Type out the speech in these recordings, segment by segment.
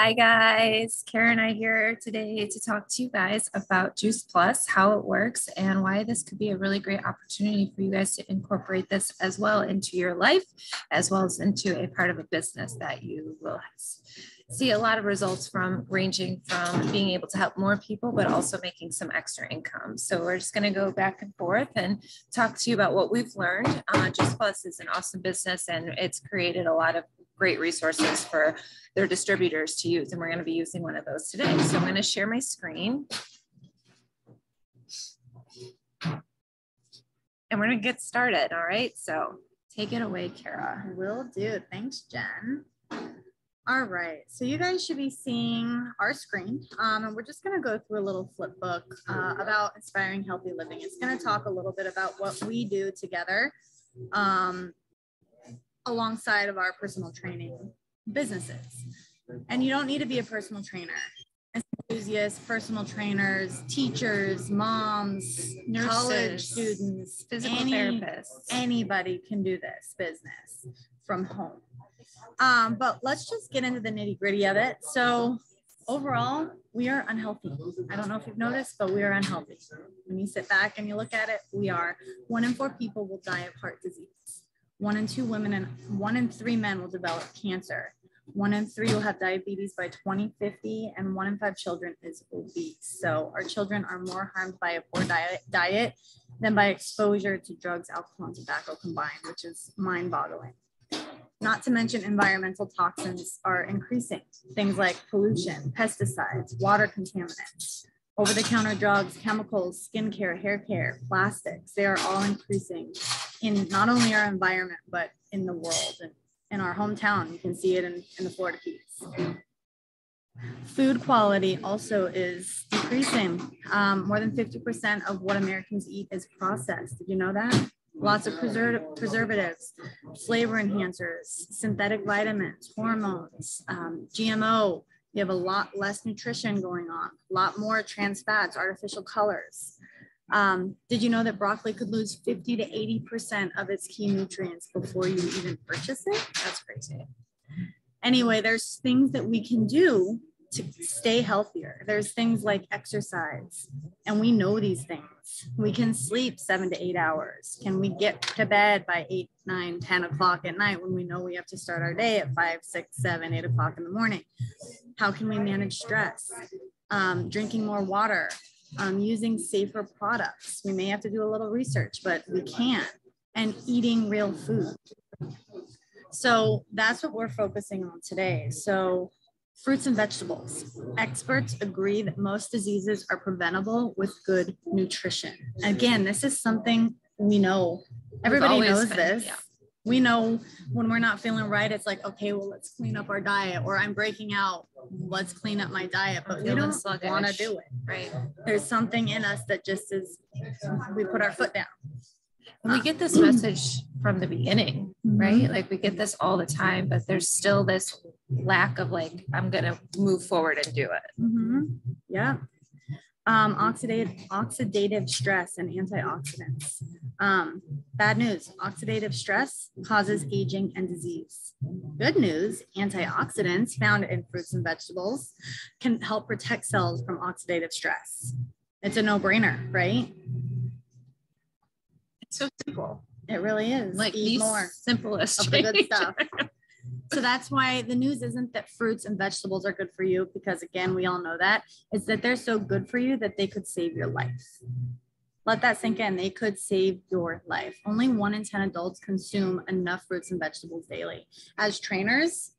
Hi guys, Kara and I here today to talk to you guys about Juice Plus, how it works, and why this could be a really great opportunity for you guys to incorporate this as well into your life, as well as into a part of a business that you will see a lot of results from, ranging from being able to help more people, but also making some extra income. So we're just going to go back and forth and talk to you about what we've learned. Juice Plus is an awesome business, and it's created a lot of great resources for their distributors to use. And we're going to be using one of those today. So I'm going to share my screen. And we're going to get started. All right. So take it away, Kara. Will do. Thanks, Jen. All right. So you guys should be seeing our screen. And we're just going to go through a little flip book about inspiring healthy living. It's going to talk a little bit about what we do together alongside of our personal training businesses. And you don't need to be a personal trainer. Enthusiasts, personal trainers, teachers, moms, nurses, college students, physical therapists. Anybody can do this business from home. But let's just get into the nitty-gritty of it. So overall, we are unhealthy. I don't know if you've noticed, but we are unhealthy. When you sit back and you look at it, we are. 1 in 4 people will die of heart disease. 1 in 2 women and 1 in 3 men will develop cancer. 1 in 3 will have diabetes by 2050, and 1 in 5 children is obese. So our children are more harmed by a poor diet than by exposure to drugs, alcohol, and tobacco combined, which is mind-boggling. Not to mention environmental toxins are increasing. Things like pollution, pesticides, water contaminants, over-the-counter drugs, chemicals, skincare, hair care, plastics, they are all increasing in not only our environment, but in the world. And in our hometown, you can see it in the Florida Keys. Food quality also is decreasing. More than 50% of what Americans eat is processed. Did you know that? Lots of preservatives, flavor enhancers, synthetic vitamins, hormones, GMO. You have a lot less nutrition going on, a lot more trans fats, artificial colors. Did you know that broccoli could lose 50 to 80% of its key nutrients before you even purchase it? That's crazy. Anyway, there's things that we can do to stay healthier. There's things like exercise, and we know these things. We can sleep 7 to 8 hours. Can we get to bed by 8, 9, 10 o'clock at night when we know we have to start our day at 5, 6, 7, 8 o'clock in the morning? How can we manage stress? Drinking more water, using safer products. We may have to do a little research, but we can. And eating real food. So that's what we're focusing on today. So fruits and vegetables. Experts agree that most diseases are preventable with good nutrition. Again, this is something we know. Everybody knows this. Yeah. We know when we're not feeling right, it's like, okay, well, let's clean up our diet, or I'm breaking out, let's clean up my diet, but we don't want to do it, right? There's something in us that just is, we put our foot down. And we get this message from the beginning, right? Like we get this all the time, but there's still this lack of like, I'm going to move forward and do it. Yeah. Oxidative stress and antioxidants. Bad news, oxidative stress causes aging and disease. Good news, antioxidants found in fruits and vegetables can help protect cells from oxidative stress. It's a no-brainer, right? It's so simple. It really is. Like the simplest of the good stuff. So that's why the news isn't that fruits and vegetables are good for you, because again, we all know that. It's that they're so good for you that they could save your life. Let that sink in. They could save your life. Only 1 in 10 adults consume enough fruits and vegetables daily. As trainers,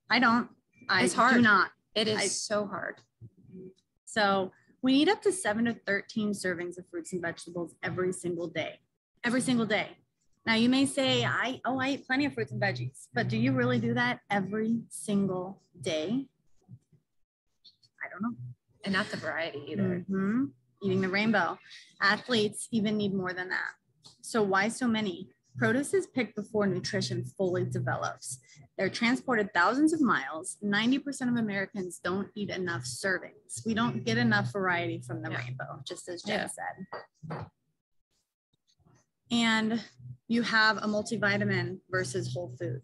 I don't. It's hard. Do not. It is so hard. So we need up to 7 to 13 servings of fruits and vegetables every single day. Every single day. Now you may say, I eat plenty of fruits and veggies, but do you really do that every single day? I don't know. And not the variety either. Eating the rainbow. Athletes even need more than that. So why so many? Produce is picked before nutrition fully develops. They're transported thousands of miles. 90% of Americans don't eat enough servings. We don't get enough variety from the rainbow, just as Jen said. And you have a multivitamin versus whole food.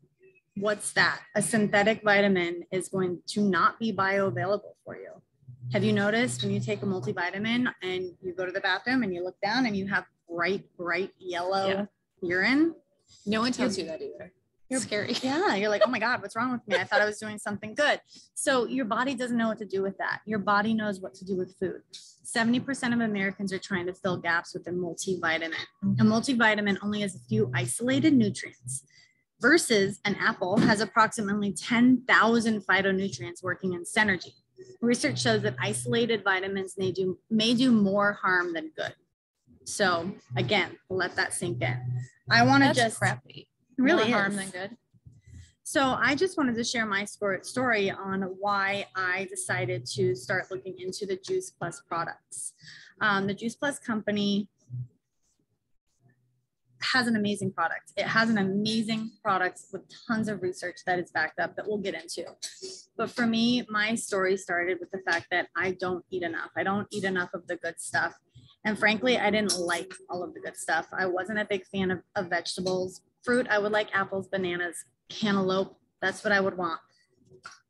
What's that? A synthetic vitamin is going to not be bioavailable for you. Have you noticed when you take a multivitamin and you go to the bathroom and you look down and you have bright yellow urine? No one tells you that either. It's scary. Yeah. You're like, oh my God, what's wrong with me? I thought I was doing something good. So your body doesn't know what to do with that. Your body knows what to do with food. 70% of Americans are trying to fill gaps with a multivitamin. A multivitamin only has a few isolated nutrients versus an apple has approximately 10,000 phytonutrients working in synergy. Research shows that isolated vitamins may do more harm than good. So again, let that sink in. I want to just crappy. Really more harm than good. So I just wanted to share my story on why I decided to start looking into the Juice Plus products. The Juice Plus company has an amazing product. It has an amazing product with tons of research that is backed up that we'll get into. But for me, my story started with the fact that I don't eat enough. I don't eat enough of the good stuff. And frankly, I didn't like all of the good stuff. I wasn't a big fan of vegetables. Fruit, I would like apples, bananas, cantaloupe. That's what I would want.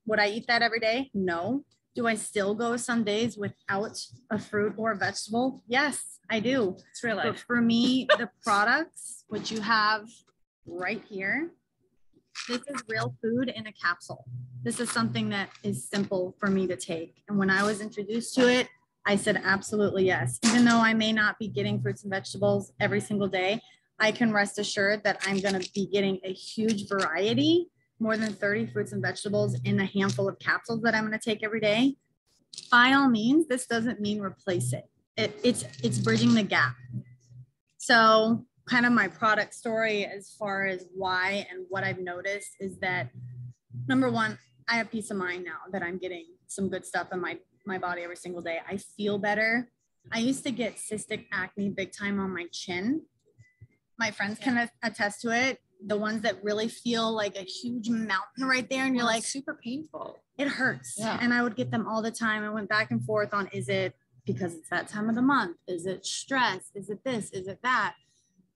Would I eat that every day? No. Do I still go some days without a fruit or a vegetable? Yes, I do. It's real life. But for me, the products, which you have right here, this is real food in a capsule. This is something that is simple for me to take. And when I was introduced to it, I said, absolutely yes. Even though I may not be getting fruits and vegetables every single day, I can rest assured that I'm going to be getting a huge variety, more than 30 fruits and vegetables in a handful of capsules that I'm going to take every day. By all means, this doesn't mean replace it. It's bridging the gap. So kind of my product story as far as why and what I've noticed is that, number one, I have peace of mind now that I'm getting some good stuff in my body every single day. I feel better. I used to get cystic acne big time on my chin. My friends can attest to it. The ones that really feel like a huge mountain right there. And you're like, super painful. It hurts. Yeah. And I would get them all the time. I went back and forth on, is it because it's that time of the month? Is it stress? Is it this? Is it that?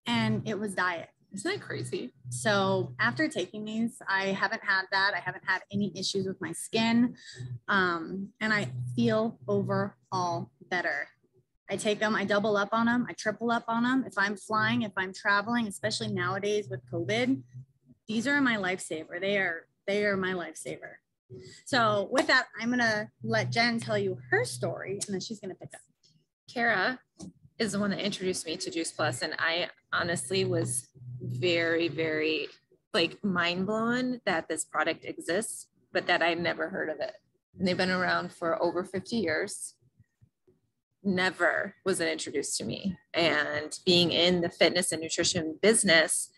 And it was diet. Isn't that crazy? So after taking these, I haven't had that. I haven't had any issues with my skin. And I feel overall better. I take them, I double up on them, I triple up on them. If I'm flying, if I'm traveling, especially nowadays with COVID, these are my lifesaver. They are my lifesaver. So with that, I'm going to let Jen tell you her story and then she's going to pick up. Kara is the one that introduced me to Juice Plus. And I honestly was very, very like mind blown that this product exists, but that I never heard of it. And they've been around for over 50 years. Never was it introduced to me. And being in the fitness and nutrition business,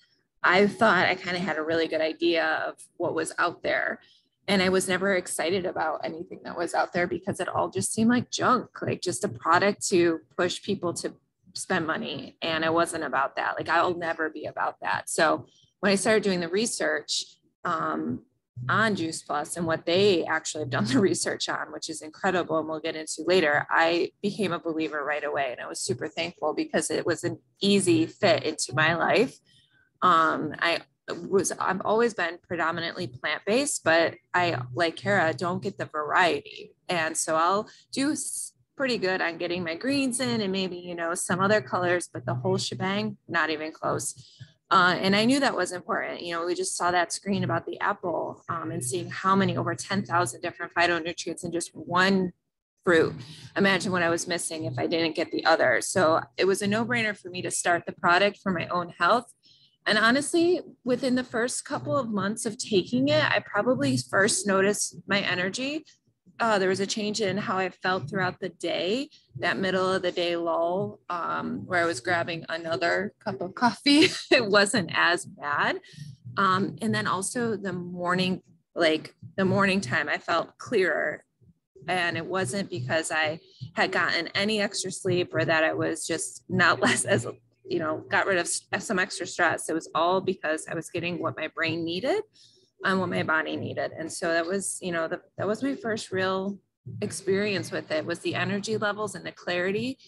I thought I kind of had a really good idea of what was out there. And I was never excited about anything that was out there because it all just seemed like junk, like just a product to push people to spend money. And I wasn't about that. Like I'll never be about that. So when I started doing the research, on Juice Plus and what they actually have done the research on, which is incredible and we'll get into later, I became a believer right away. And I was super thankful because it was an easy fit into my life. I've always been predominantly plant-based, but I, like Kara, don't get the variety. And so I'll do pretty good on getting my greens in and maybe, some other colors, but the whole shebang, not even close. And I knew that was important. We just saw that screen about the apple and seeing how many, over 10,000 different phytonutrients in just one fruit. Imagine what I was missing if I didn't get the other. So it was a no-brainer for me to start the product for my own health. And honestly, within the first couple of months of taking it, I probably first noticed my energy. There was a change in how I felt throughout the day, that middle of the day lull, where I was grabbing another cup of coffee. It wasn't as bad. And then also the morning time, I felt clearer. And it wasn't because I had gotten any extra sleep or that I was just not less as, got rid of some extra stress. It was all because I was getting what my brain needed and what my body needed. And so that was, that was my first real experience with it, was the energy levels and the clarity.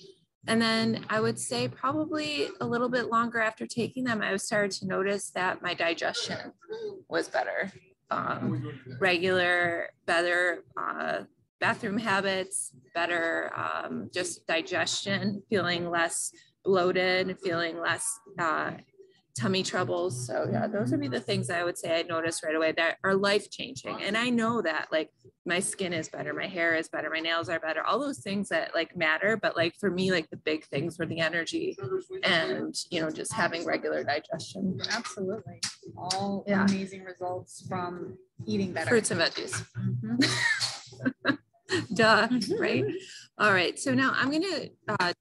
And then I would say probably a little bit longer after taking them, I started to notice that my digestion was better. Better bathroom habits, better just digestion, feeling less bloated, feeling less tummy troubles. So yeah, those would be the things I would say I noticed right away that are life changing. And I know that like my skin is better, my hair is better, my nails are better, all those things that like matter. But like for me, like the big things were the energy and, you know, just having regular digestion. Absolutely. All amazing results from eating better. Fruits and veggies. Duh, right? All right, so now I'm going to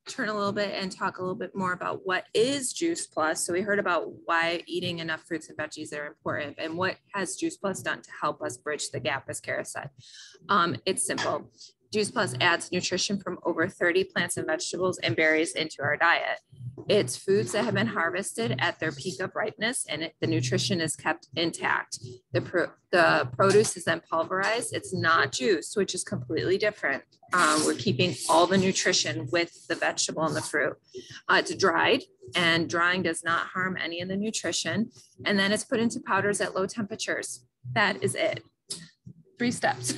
turn a little bit and talk a little bit more about what is Juice Plus. So we heard about why eating enough fruits and veggies are important, and what has Juice Plus done to help us bridge the gap, as Kara said. It's simple. Juice Plus adds nutrition from over 30 plants and vegetables and berries into our diet. It's foods that have been harvested at their peak of ripeness, and the nutrition is kept intact. The produce is then pulverized. It's not juice, which is completely different. We're keeping all the nutrition with the vegetable and the fruit. It's dried, and drying does not harm any of the nutrition. And then it's put into powders at low temperatures. That is it. 3 steps.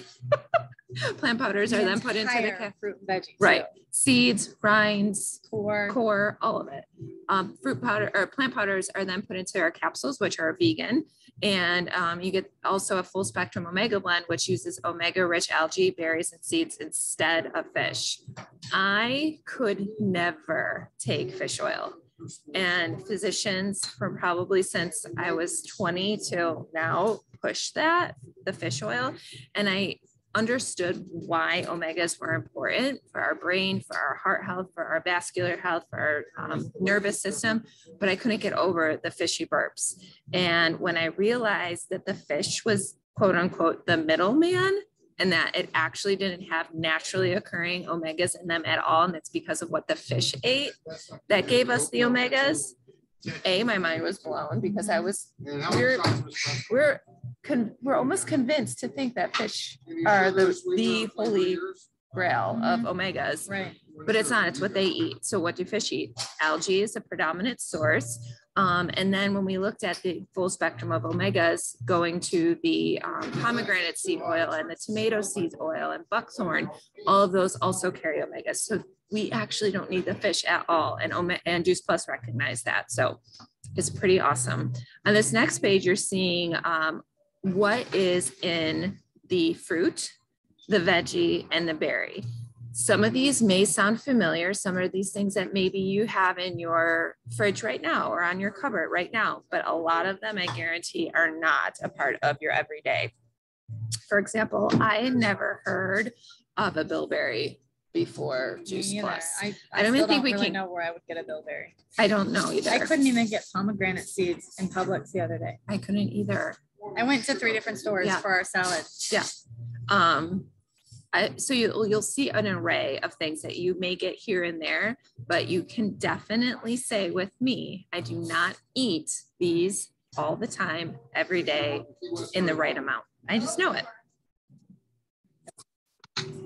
Plant powders are then put into the fruit and veggies. Right. Seeds, rinds, core, all of it. Fruit powder or plant powders are then put into our capsules, which are vegan. And you get also a full spectrum omega blend, which uses omega rich algae, berries, and seeds instead of fish. I could never take fish oil. And physicians from probably since I was 20 till now push the fish oil. And I understood why omegas were important for our brain, for our heart health, for our vascular health, for our nervous system, but I couldn't get over the fishy burps. And when I realized that the fish was quote unquote the middleman, and that it actually didn't have naturally occurring omegas in them at all, and it's because of what the fish ate that gave us the omegas. My mind was blown, because we're almost convinced to think that fish are the holy grail of omegas, right? But it's not. It's what they eat. So what do fish eat? Algae is a predominant source. And then when we looked at the full spectrum of omegas, going to the pomegranate seed oil and the tomato seed oil and buckthorn, all of those also carry omegas. So we actually don't need the fish at all. And Juice Plus recognized that. So it's pretty awesome. On this next page, you're seeing what is in the fruit, the veggie, and the berry. Some of these may sound familiar. Some of these things that maybe you have in your fridge right now or on your cupboard right now, but a lot of them I guarantee are not a part of your everyday. For example, I had never heard of a bilberry before Juice Plus. I don't even think we can know where I would get a bilberry. I don't know either. I couldn't even get pomegranate seeds in Publix the other day. I couldn't either. I went to 3 different stores for our salad. Yeah. So you'll see an array of things that you may get here and there, but you can definitely say with me, I do not eat these all the time, every day in the right amount. I just know it.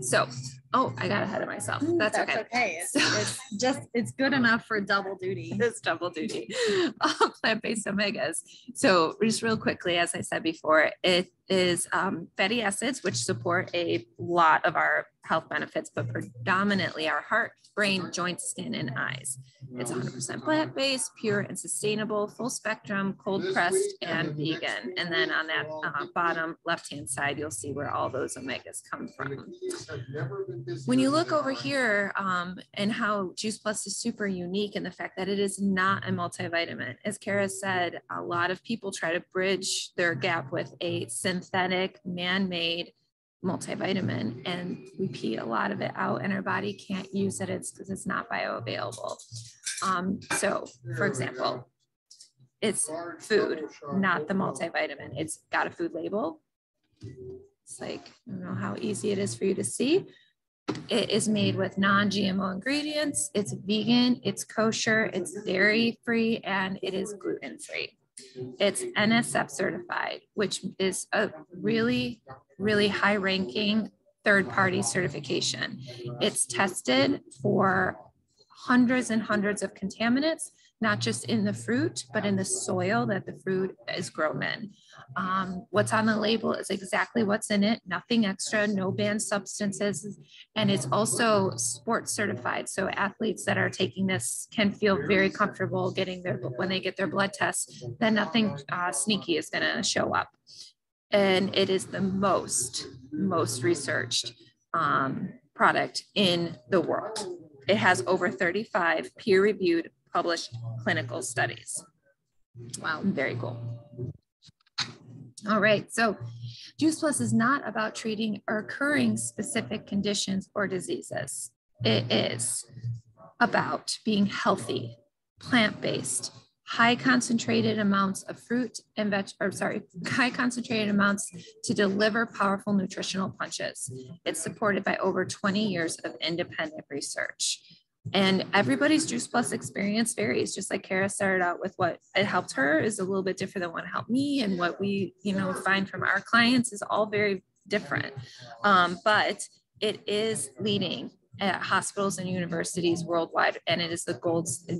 So, I got ahead of myself. That's okay. It's good enough for double duty. It's double duty. Plant-based omegas. So just real quickly, as I said before, it is fatty acids, which support a lot of our health benefits, but predominantly our heart, brain, joints, skin, and eyes. It's 100% plant-based, pure and sustainable, full spectrum, cold pressed, and vegan. And then on that bottom left-hand side, you'll see where all those omegas come from. When you look over here and how Juice Plus is super unique in the fact that it is not a multivitamin. As Kara said, a lot of people try to bridge their gap with a synthetic, man-made multivitamin, and we pee a lot of it out and our body can't use it because it's not bioavailable. So for example, it's food, not the multivitamin. It's got a food label. It's like, I don't know how easy it is for you to see. It is made with non-GMO ingredients. It's vegan, it's kosher, it's dairy-free, and it is gluten-free. It's NSF certified, which is a really, really high-ranking third-party certification. It's tested for hundreds and hundreds of contaminants, not just in the fruit, but in the soil that the fruit is grown in. What's on the label is exactly what's in it, nothing extra, no banned substances. And it's also sports certified. So athletes that are taking this can feel very comfortable getting when they get their blood tests, then nothing sneaky is going to show up. And it is the most researched product in the world. It has over 35 peer-reviewed published clinical studies. Wow, very cool. All right, so Juice Plus is not about treating or curing specific conditions or diseases. It is about being healthy, plant-based, high concentrated amounts of fruit and high concentrated amounts to deliver powerful nutritional punches. It's supported by over 20 years of independent research. And everybody's Juice Plus experience varies. Just like Kara started out with what it helped her is a little bit different than what helped me. And what we, find from our clients is all very different. But it is leading at hospitals and universities worldwide, and it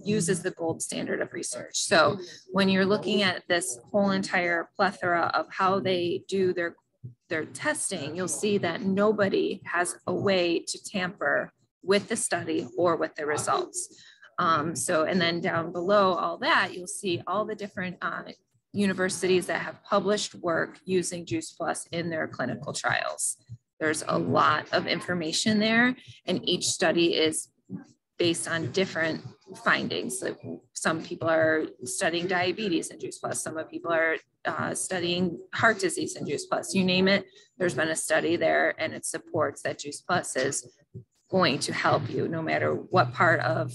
uses the gold standard of research. So when you're looking at this whole entire plethora of how they do their testing, you'll see that nobody has a way to tamper with the study or with the results. And then down below all that, you'll see all the different universities that have published work using Juice Plus in their clinical trials. There's a lot of information there, and each study is based on different findings. Like some people are studying diabetes in Juice Plus. Some people are studying heart disease in Juice Plus. You name it, there's been a study there, and it supports that Juice Plus is going to help you no matter what part of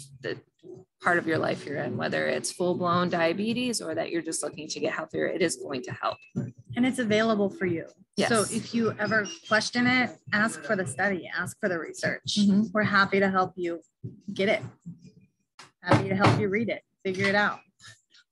your life you're in, whether it's full-blown diabetes or that you're just looking to get healthier. It is going to help. And it's available for you. Yes. So if you ever question it, ask for the study, ask for the research. Mm-hmm. We're happy to help you get it. Happy to help you read it, figure it out.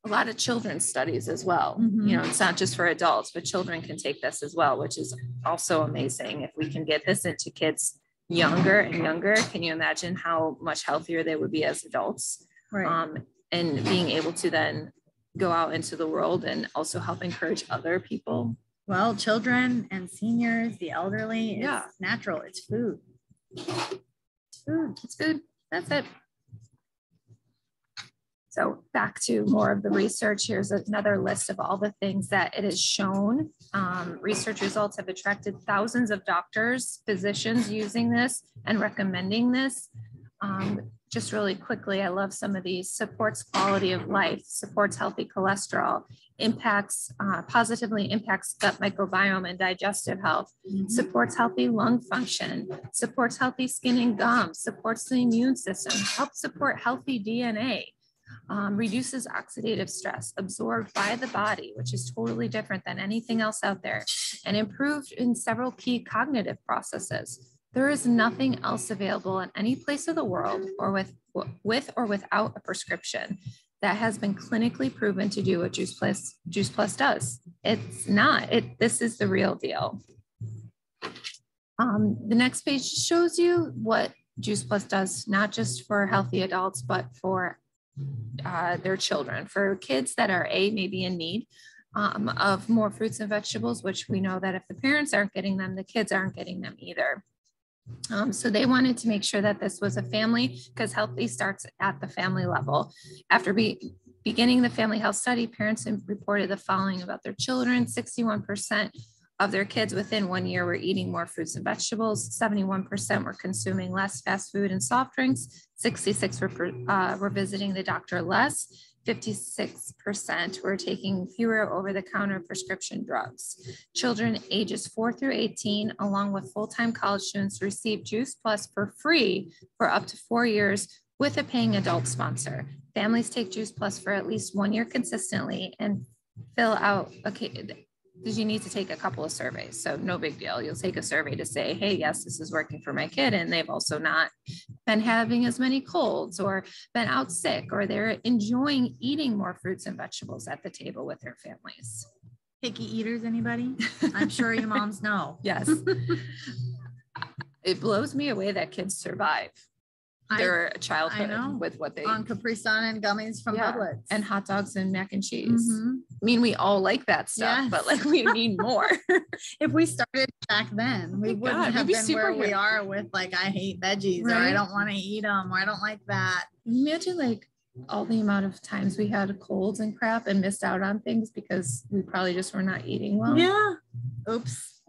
A lot of children's studies as well. Mm-hmm. It's not just for adults, but children can take this as well, which is also amazing. If we can get this into kids younger and younger, can you imagine how much healthier they would be as adults? Right. And being able to then go out into the world and also help encourage other people. Well, children and seniors, the elderly, it's natural. It's food. It's food. That's it. So back to more of the research. Here's another list of all the things that it has shown. Research results have attracted thousands of doctors, physicians using this and recommending this. Just really quickly, I love some of these. Supports quality of life, supports healthy cholesterol, positively impacts gut microbiome and digestive health, supports healthy lung function, supports healthy skin and gums, supports the immune system, helps support healthy DNA, reduces oxidative stress absorbed by the body, which is totally different than anything else out there, and improved in several key cognitive processes. There is nothing else available in any place of the world or with or without a prescription that has been clinically proven to do what Juice Plus does. It's not. This is the real deal. The next page shows you what Juice Plus does, not just for healthy adults, but for their children, for kids that are maybe in need of more fruits and vegetables, which we know that if the parents aren't getting them, the kids aren't getting them either. So they wanted to make sure that this was a family, because healthy starts at the family level. After beginning the family health study, parents reported the following about their children. 61% of their kids within 1 year were eating more fruits and vegetables. 71% were consuming less fast food and soft drinks. 66% were visiting the doctor less. 56% were taking fewer over-the-counter prescription drugs. Children ages 4 through 18, along with full-time college students, receive Juice Plus for free for up to 4 years with a paying adult sponsor. Families take Juice Plus for at least 1 year consistently and fill out, because you need to take a couple of surveys. So no big deal. You'll take a survey to say, hey, yes, this is working for my kid. And they've also not been having as many colds or been out sick, or they're enjoying eating more fruits and vegetables at the table with their families. Picky eaters, anybody? I'm sure your moms know. Yes. It blows me away that kids survive. their childhood with what they on Capri Sun and gummies from Publix and hot dogs and mac and cheese. I mean, we all like that stuff, but like we need more. If we started back then, we wouldn't have been where we are with like, I hate veggies, or I don't want to eat them, or I don't like that. Imagine like all the amount of times we had colds and crap and missed out on things because we probably just were not eating well. Yeah. Oops.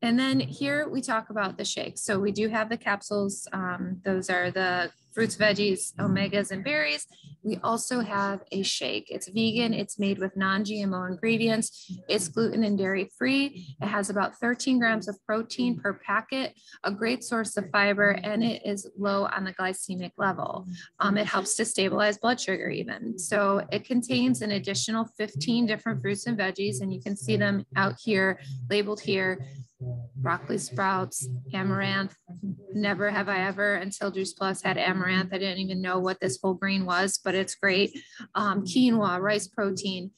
And then here we talk about the shakes. So we do have the capsules. Those are the fruits, veggies, omegas, and berries. We also have a shake. It's vegan. It's made with non-GMO ingredients. It's gluten and dairy free. It has about 13 grams of protein per packet, a great source of fiber, and it is low on the glycemic level. It helps to stabilize blood sugar even. So it contains an additional 15 different fruits and veggies, and you can see them out here, labeled here. Broccoli sprouts, amaranth. Never have I ever until Juice Plus had amaranth. I didn't even know what this whole grain was, but it's great. Quinoa, rice protein,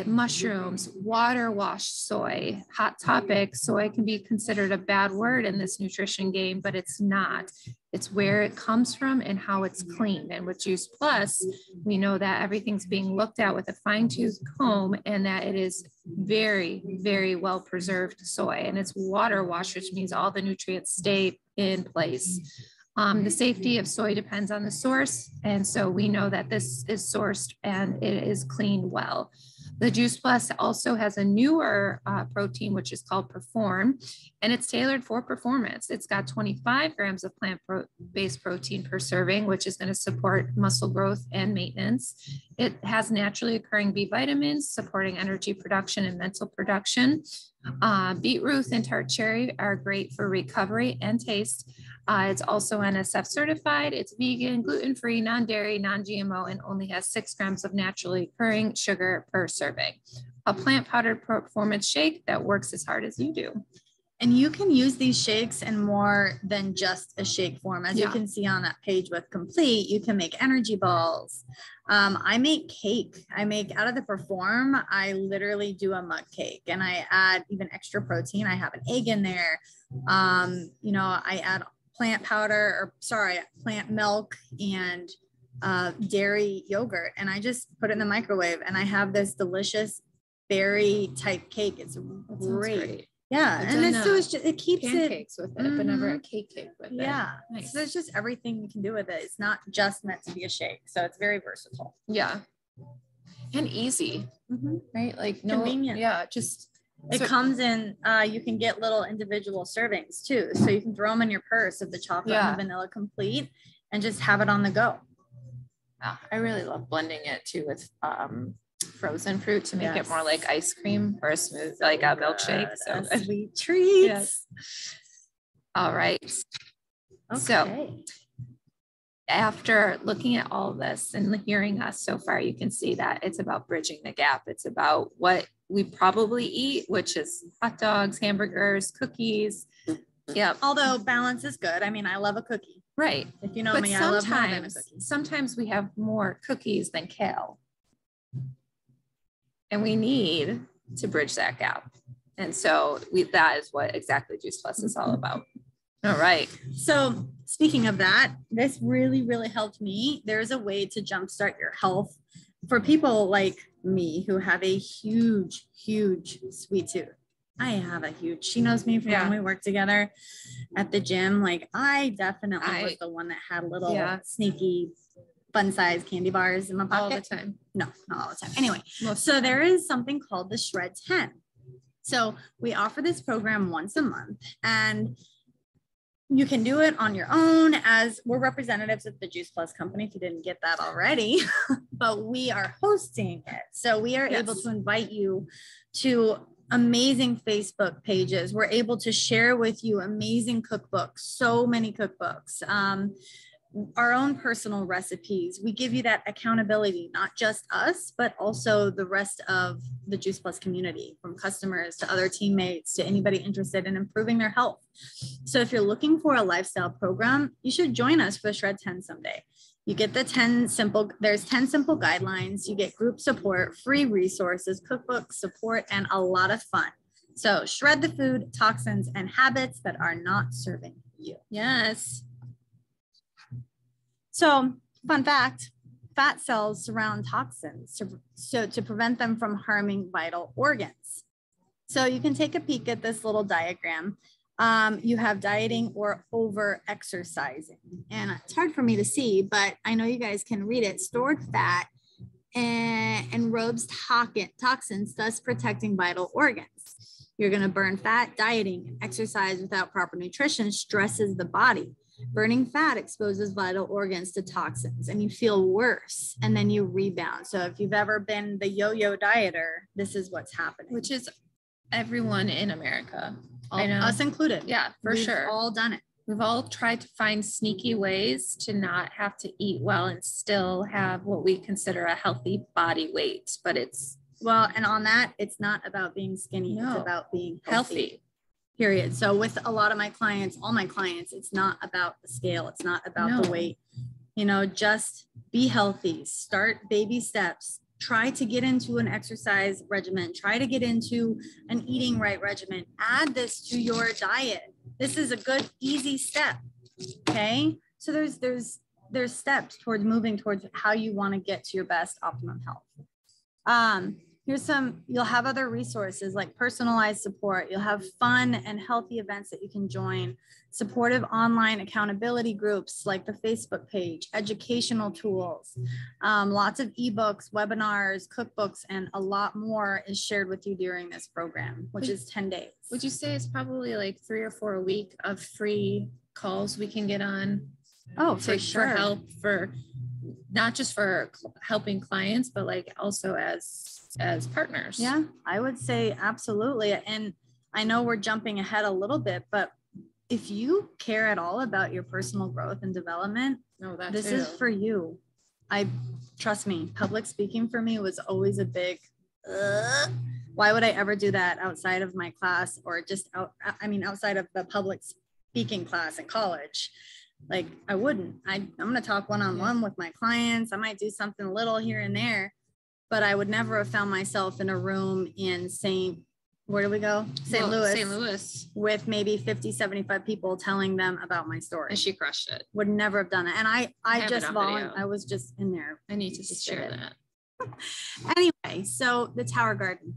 mushrooms, water washed soy. Hot topic. Soy can be considered a bad word in this nutrition game, but it's not. It's where it comes from and how it's cleaned. And with Juice Plus, we know that everything's being looked at with a fine-tooth comb and that it is very, very well preserved soy. And it's water washed, which means all the nutrients stay in place. The safety of soy depends on the source. And so we know that this is sourced and it is cleaned well. The Juice Plus also has a newer protein, which is called Perform, and it's tailored for performance. It's got 25 grams of plant-based protein per serving, which is going to support muscle growth and maintenance. It has naturally occurring B vitamins, supporting energy production and mental production. Beetroot and tart cherry are great for recovery and taste. It's also NSF certified. It's vegan, gluten-free, non-dairy, non-GMO, and only has 6 grams of naturally occurring sugar per serving. A plant powdered performance shake that works as hard as you do. And you can use these shakes in more than just a shake form. As you can see on that page with Complete, you can make energy balls. I make cake. I make out of the Perform. I literally do a mug cake and I add even extra protein. I have an egg in there. I add plant milk and dairy yogurt. And I just put it in the microwave and I have this delicious berry type cake. It's great. Yeah. And it keeps pancakes with it, but never a cake with it. Yeah. Nice. So it's just everything you can do with it. It's not just meant to be a shake. So it's very versatile. Yeah. And easy, right? Like convenient. It comes in, you can get little individual servings too. So you can throw them in your purse of the chocolate and the vanilla Complete and just have it on the go. I really love blending it too with frozen fruit to make it more like ice cream or a smooth, like a milkshake. So sweet treats. Yes. All right. Okay. So after looking at all this and hearing us so far, you can see that it's about bridging the gap. It's about what we probably eat, which is hot dogs, hamburgers, cookies. Yeah. Although balance is good. I mean, I love a cookie. Right. If you know me, I love more than a cookie. Sometimes we have more cookies than kale. And we need to bridge that gap. And so that is what exactly Juice Plus is all about. All right. So speaking of that, this really, really helped me. There's a way to jumpstart your health for people like me who have a huge, huge sweet tooth. I have a huge, she knows me from when we worked together at the gym. Like I definitely was the one that had little sneaky fun size candy bars in my pocket. All the time. No, not all the time. Anyway, so there is something called the Shred 10. So we offer this program once a month and you can do it on your own, as we're representatives of the Juice Plus company, if you didn't get that already, but we are hosting it. So we are able to invite you to amazing Facebook pages. We're able to share with you amazing cookbooks, so many cookbooks, our own personal recipes. We give you that accountability, not just us, but also the rest of the Juice Plus community, from customers to other teammates to anybody interested in improving their health. So if you're looking for a lifestyle program, you should join us for the Shred 10 someday. You get there's 10 simple guidelines. You get group support, free resources, cookbooks, support, and a lot of fun. So shred the food, toxins, and habits that are not serving you. Yes. So fun fact, fat cells surround toxins to prevent them from harming vital organs. So you can take a peek at this little diagram. You have dieting or over exercising. And it's hard for me to see, but I know you guys can read it. Stored fat and robes toxins, thus protecting vital organs. You're going to burn fat. Dieting and exercise without proper nutrition stresses the body. Burning fat exposes vital organs to toxins and you feel worse and then you rebound. So if you've ever been the yo-yo dieter, this is what's happening. Which is everyone in America. I know. Us included. Yeah, We've sure. all done it. We've all tried to find sneaky ways to not have to eat well and still have what we consider a healthy body weight, but it's... Well, and on that, it's not about being skinny. No. It's about being healthy. Period. So with a lot of my clients, all my clients, it's not about the scale. It's not about the weight, you know, just be healthy, start baby steps, try to get into an exercise regimen, try to get into an eating right regimen, add this to your diet. This is a good, easy step. Okay. So there's steps towards moving towards how you want to get to your best optimum health. You'll have other resources like personalized support. You'll have fun and healthy events that you can join, supportive online accountability groups like the Facebook page, educational tools, lots of ebooks, webinars, cookbooks, and a lot more is shared with you during this program, which is 10 days. Would you say it's probably like 3 or 4 a week of free calls we can get on? Oh, for sure. For help, for not just for helping clients, but like also as partners. Yeah, I would say absolutely. And I know we're jumping ahead a little bit, but if you care at all about your personal growth and development, this is for you. Trust me, public speaking for me was always a big, why would I ever do that outside of my class or just outside of the public speaking class in college? Like I wouldn't. I'm going to talk one-on-one with my clients. I might do something little here and there, but I would never have found myself in a room in St. Louis with maybe 50, 75 people telling them about my story. And she crushed it. Would never have done it. And I was just in there. I need to share that. Anyway, so the Tower Garden.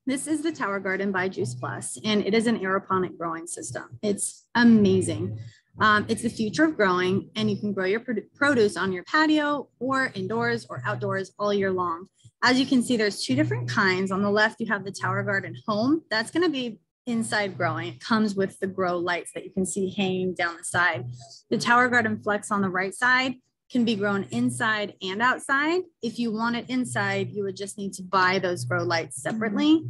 This is the Tower Garden by Juice Plus, and it is an aeroponic growing system. It's amazing. It's the future of growing, and you can grow your produce on your patio or indoors or outdoors all year long. As you can see, there's 2 different kinds. On the left, you have the Tower Garden Home. That's going to be inside growing. It comes with the grow lights that you can see hanging down the side. The Tower Garden Flex on the right side can be grown inside and outside. If you want it inside, you would just need to buy those grow lights separately.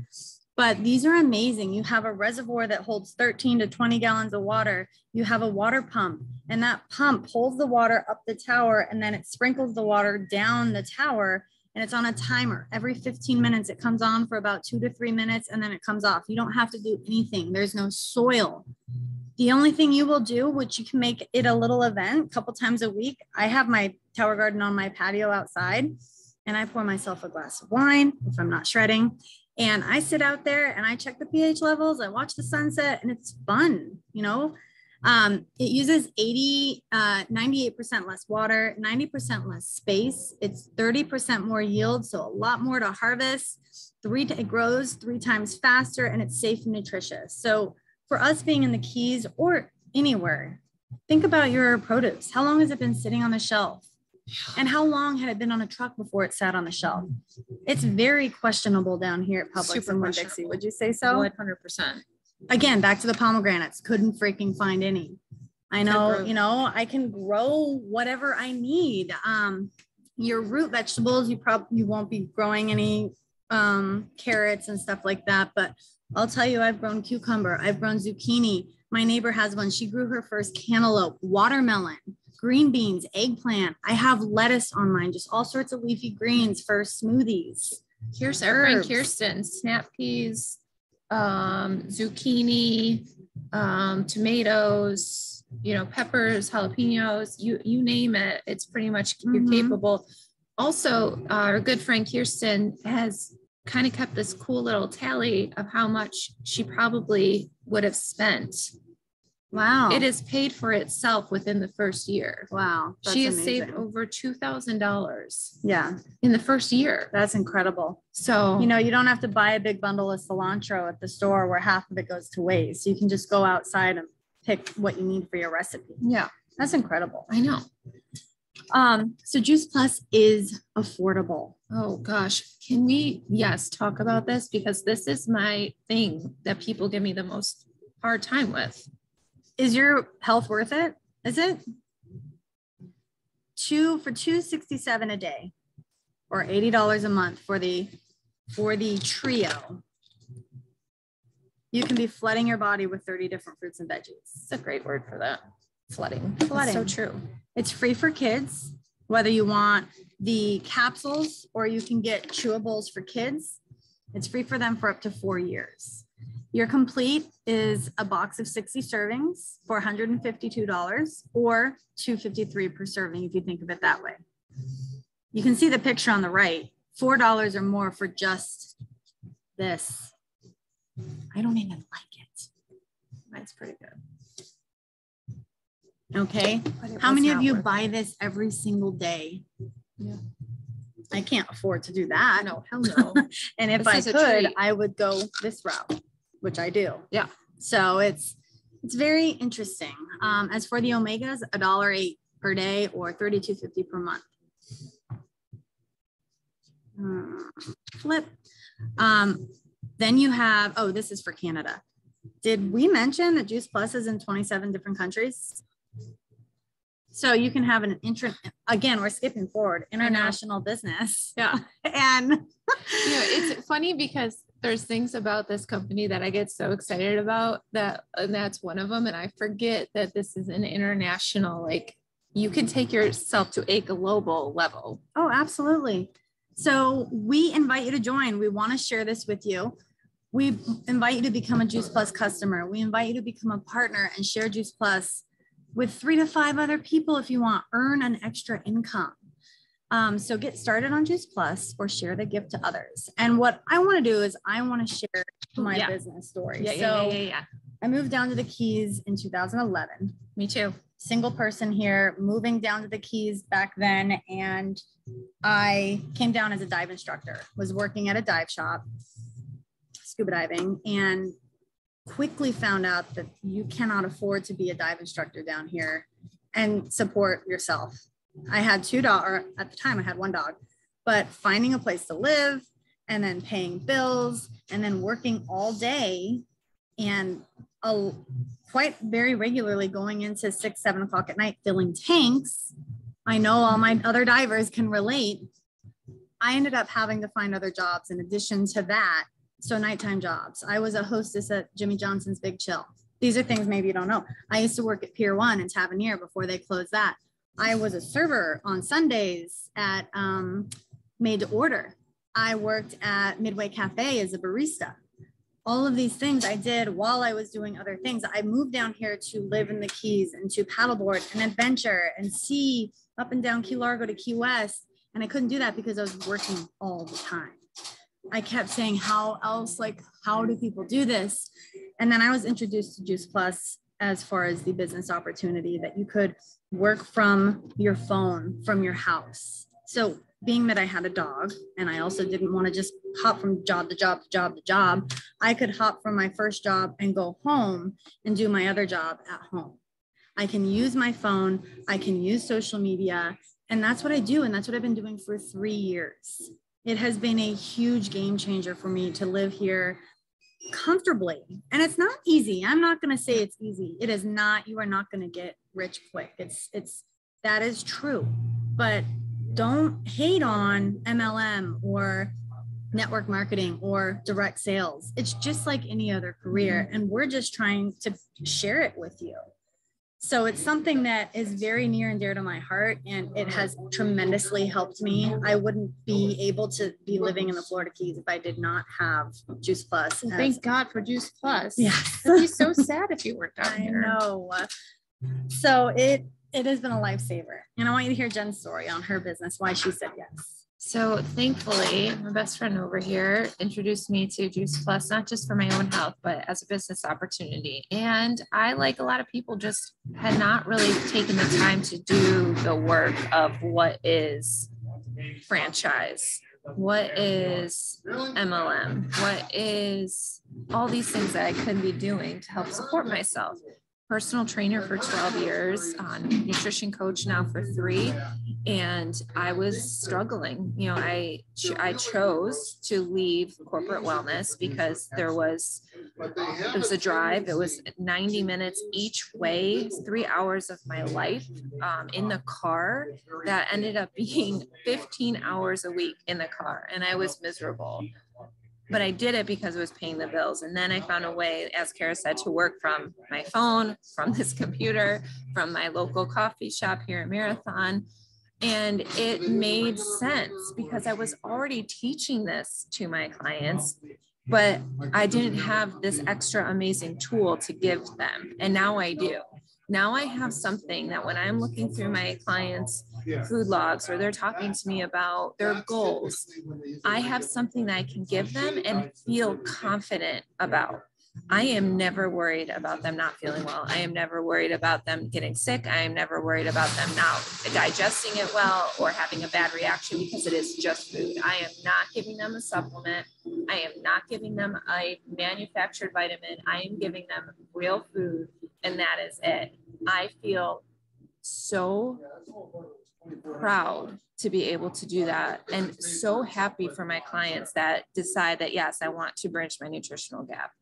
But these are amazing. You have a reservoir that holds 13 to 20 gallons of water. You have a water pump, and that pump pulls the water up the tower, and then it sprinkles the water down the tower, and it's on a timer. Every 15 minutes, it comes on for about 2 to 3 minutes, and then it comes off. You don't have to do anything. There's no soil. The only thing you will do, which you can make it a little event a couple times a week. I have my Tower Garden on my patio outside, and I pour myself a glass of wine if I'm not shredding. And I sit out there and I check the pH levels. I watch the sunset, and it's fun. You know, it uses 98% less water, 90% less space. It's 30% more yield. So a lot more to harvest. It grows 3 times faster, and it's safe and nutritious. So for us being in the Keys or anywhere, think about your produce. How long has it been sitting on the shelf? And how long had it been on a truck before it sat on the shelf? It's very questionable down here at Publix and Winn-Dixie. Would you say so? 100%. Again, back to the pomegranates. Couldn't freaking find any. I know, you know, I can grow whatever I need. Your root vegetables, you won't be growing any carrots and stuff like that. But I'll tell you, I've grown cucumber. I've grown zucchini. My neighbor has one. She grew her first cantaloupe, watermelon, green beans, eggplant. I have lettuce on mine, just all sorts of leafy greens for smoothies. Here's our friend Kirsten, snap peas, zucchini, tomatoes, you know, peppers, jalapenos, you name it. It's pretty much you're capable. Also, our good friend Kirsten has kind of kept this cool little tally of how much she probably would have spent Wow. It is paid for itself within the first year. Wow. She has saved over $2,000 yeah, in the first year. that's incredible. So, You know, you don't have to buy a big bundle of cilantro at the store where half of it goes to waste. You can just go outside and pick what you need for your recipe. yeah, That's incredible. I know. So Juice Plus is affordable. Oh gosh. Can we, yes, talk about this? Because this is my thing that people give me the most hard time with. Is your health worth it? Is it? For $267 a day or $80 a month for the trio, you can be flooding your body with 30 different fruits and veggies. It's a great word for that. Flooding. Flooding. That's so true. It's free for kids, whether you want the capsules or you can get chewables for kids. It's free for them for up to 4 years. Your complete is a box of 60 servings for $152 or $253 per serving, if you think of it that way. You can see the picture on the right, $4 or more for just this. I don't even like it. That's pretty good. Okay. How many of you buy this every single day? Yeah. I can't afford to do that. No, hell no. And if I could, I would go this route, which I do. Yeah. So it's very interesting. As for the omegas, $1.08 per day or $32.50 per month. Flip. Then you have, oh, this is for Canada. Did we mention that Juice Plus is in 27 different countries? So you can have again, we're skipping forward, international business. Yeah. And it's funny because there's things about this company that I get so excited about and that's one of them. And I forget that this is an international, like you can take yourself to a global level. Oh, absolutely. So we invite you to join. We want to share this with you. We invite you to become a Juice Plus customer. We invite you to become a partner and share Juice Plus with 3 to 5 other people if you want. Earn an extra income. So get started on Juice Plus or share the gift to others. And what I want to do is I want to share my business story. Yeah. I moved down to the Keys in 2011. Me too. Single person here, moving down to the Keys back then. And I came down as a dive instructor, was working at a dive shop, scuba diving, and quickly found out that you cannot afford to be a dive instructor down here and support yourself. I had 2 dogs, or at the time I had 1 dog, but finding a place to live and then paying bills and then working all day and quite very regularly going into 6, 7 o'clock at night, filling tanks. I know all my other divers can relate. I ended up having to find other jobs in addition to that. So nighttime jobs. I was a hostess at Jimmy Johnson's Big Chill. These are things maybe you don't know. I used to work at Pier 1 in Tavernier before they closed that. I was a server on Sundays at Made to Order. I worked at Midway Cafe as a barista. All of these things I did while I was doing other things. I moved down here to live in the Keys and to paddleboard and adventure and see up and down Key Largo to Key West. And I couldn't do that because I was working all the time. I kept saying, how do people do this? And then I was introduced to Juice Plus as far as the business opportunity that you could work from your phone, from your house. So being that I had a dog and I also didn't want to just hop from job to job to job to job, I could hop from my first job and go home and do my other job at home. I can use my phone, I can use social media, and that's what I do. And that's what I've been doing for 3 years. It has been a huge game changer for me to live here comfortably. And it's not easy. I'm not going to say it's easy. It is not. You are not going to get rich quick. That is true. But don't hate on MLM or network marketing or direct sales. It's just like any other career. And we're just trying to share it with you. So it's something that is very near and dear to my heart, and it has tremendously helped me. I wouldn't be able to be living in the Florida Keys if I did not have Juice Plus. Well, thank God for Juice Plus. Yeah. I'd be so sad if you weren't down here. I know. So it has been a lifesaver. And I want you to hear Jen's story on her business, why she said yes. So thankfully, my best friend over here introduced me to Juice Plus, not just for my own health, but as a business opportunity. And I, like a lot of people, just had not really taken the time to do the work of what is franchise, what is MLM, what is all these things that I could be doing to help support myself. Personal trainer for 12 years, nutrition coach now for 3. And I was struggling. You know, I chose to leave corporate wellness because it was a drive. It was 90 minutes each way, 3 hours of my life in the car. That ended up being 15 hours a week in the car, and I was miserable. But I did it because it was paying the bills. And then I found a way, as Kara said, to work from my phone, from this computer, from my local coffee shop here in Marathon. And it made sense because I was already teaching this to my clients, but I didn't have this extra amazing tool to give them. And now I do. Now I have something that when I'm looking through my clients' food logs or they're talking to me about their goals, I have something that I can give them and feel confident about. I am never worried about them not feeling well. I am never worried about them getting sick. I am never worried about them not digesting it well or having a bad reaction because it is just food. I am not giving them a supplement. I am not giving them a manufactured vitamin. I am giving them real food, and that is it. I feel so proud to be able to do that and so happy for my clients that decide that, yes, I want to bridge my nutritional gap.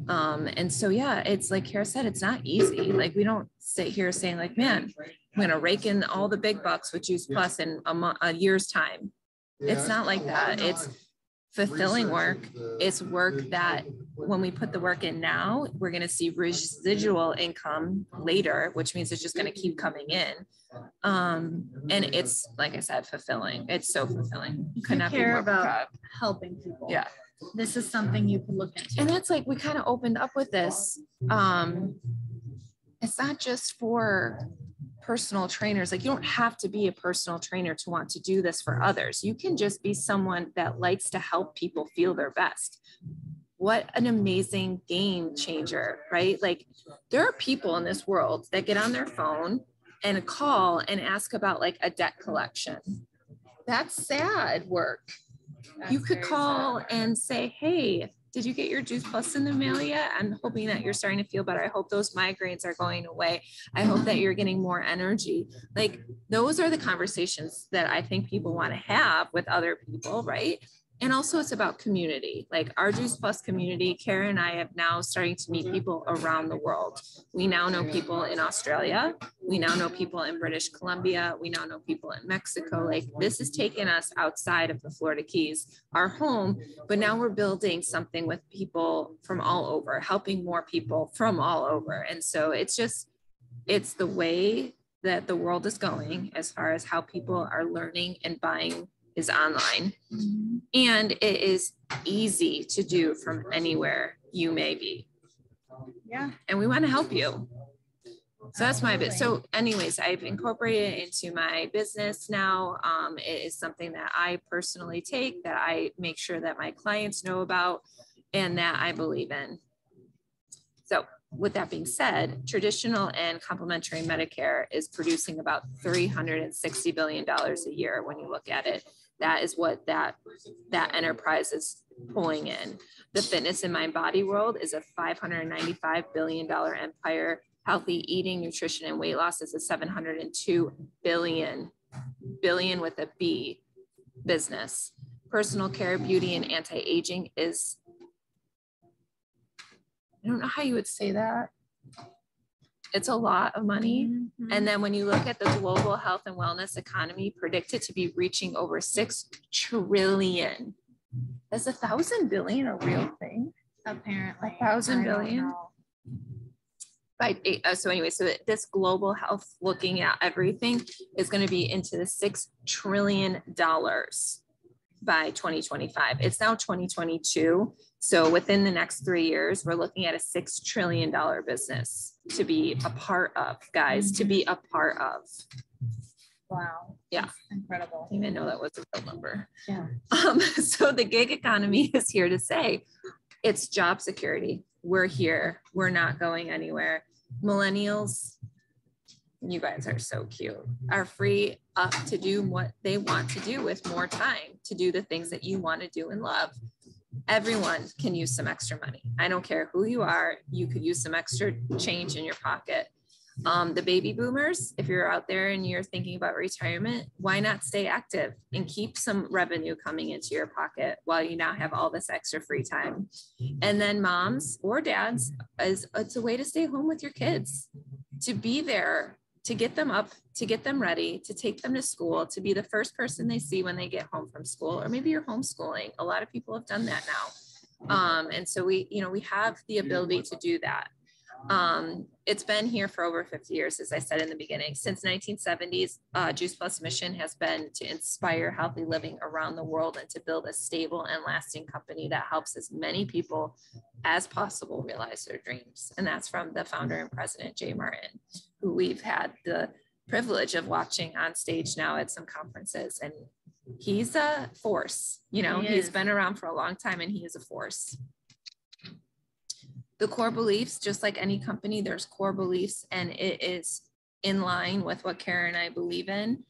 And so, yeah, it's like Kara said, it's not easy. Like, we don't sit here saying like, man, I'm going to rake in all the big bucks with Juice Plus in a year's time. It's not like that. It's fulfilling work. It's work that when we put the work in now, we're going to see residual income later, which means it's just going to keep coming in. And it's, like I said, fulfilling. It's so fulfilling. Could not care about helping people. Yeah. This is something you could look into. And that's like, we kind of opened up with this. It's not just for personal trainers. Like, you don't have to be a personal trainer to want to do this for others. You can just be someone that likes to help people feel their best. What an amazing game changer, right? Like, there are people in this world that get on their phone and call and ask about like a debt collection. That's sad work. You could call and say, hey, did you get your Juice Plus in the mail yet? I'm hoping that you're starting to feel better. I hope those migraines are going away. I hope that you're getting more energy. Like, those are the conversations that I think people want to have with other people, right? And also, it's about community. Like, our Juice Plus community, Kara and I have now starting to meet people around the world. We now know people in Australia. We now know people in British Columbia. We now know people in Mexico. Like, this has taken us outside of the Florida Keys, our home, but now we're building something with people from all over, helping more people from all over. And so it's the way that the world is going as far as how people are learning and buying is online. Mm-hmm. And it is easy to do from anywhere you may be. Yeah. And we want to help you. So that's my bit. So anyways, I've incorporated it into my business now. It is something that I personally take, that I make sure that my clients know about, and that I believe in. So with that being said, traditional and complementary Medicare is producing about $360 billion a year when you look at it. That is what that enterprise is pulling in. The fitness and mind body world is a $595 billion empire. Healthy eating, nutrition, and weight loss is a $702 billion with a B business. Personal care, beauty, and anti-aging is, I don't know how you would say that. It's a lot of money. Mm-hmm. And then when you look at the global health and wellness economy, predicted to be reaching over 6 trillion. Is 1,000 billion a real thing? Apparently. 1,000 billion? So anyway, so this global health, looking at everything, is going to be into the $6 trillion by 2025. It's now 2022. So within the next 3 years, we're looking at a $6 trillion business to be a part of, guys, to be a part of. Wow. Yeah. That's incredible. I didn't even know that was a real number. Yeah. So the gig economy is here to say it's job security. We're here. We're not going anywhere. Millennials, you guys are so cute, are free up to do what they want to do with more time to do the things that you want to do and love. Everyone can use some extra money. I don't care who you are. You could use some extra change in your pocket. The baby boomers, if you're out there and you're thinking about retirement, why not stay active and keep some revenue coming into your pocket while you now have all this extra free time? And then moms or dads, it's a way to stay home with your kids, to be there, to get them up, to get them ready, to take them to school, to be the first person they see when they get home from school, or maybe you're homeschooling. A lot of people have done that now. And so we have the ability to do that. It's been here for over 50 years, as I said in the beginning. Since 1970s, Juice Plus mission has been to inspire healthy living around the world and to build a stable and lasting company that helps as many people as possible realize their dreams. And that's from the founder and president, Jay Martin, who we've had the privilege of watching on stage now at some conferences. And he's a force, he's been around for a long time and he is a force. The core beliefs, just like any company, there's core beliefs, and it is in line with what Kara and I believe in.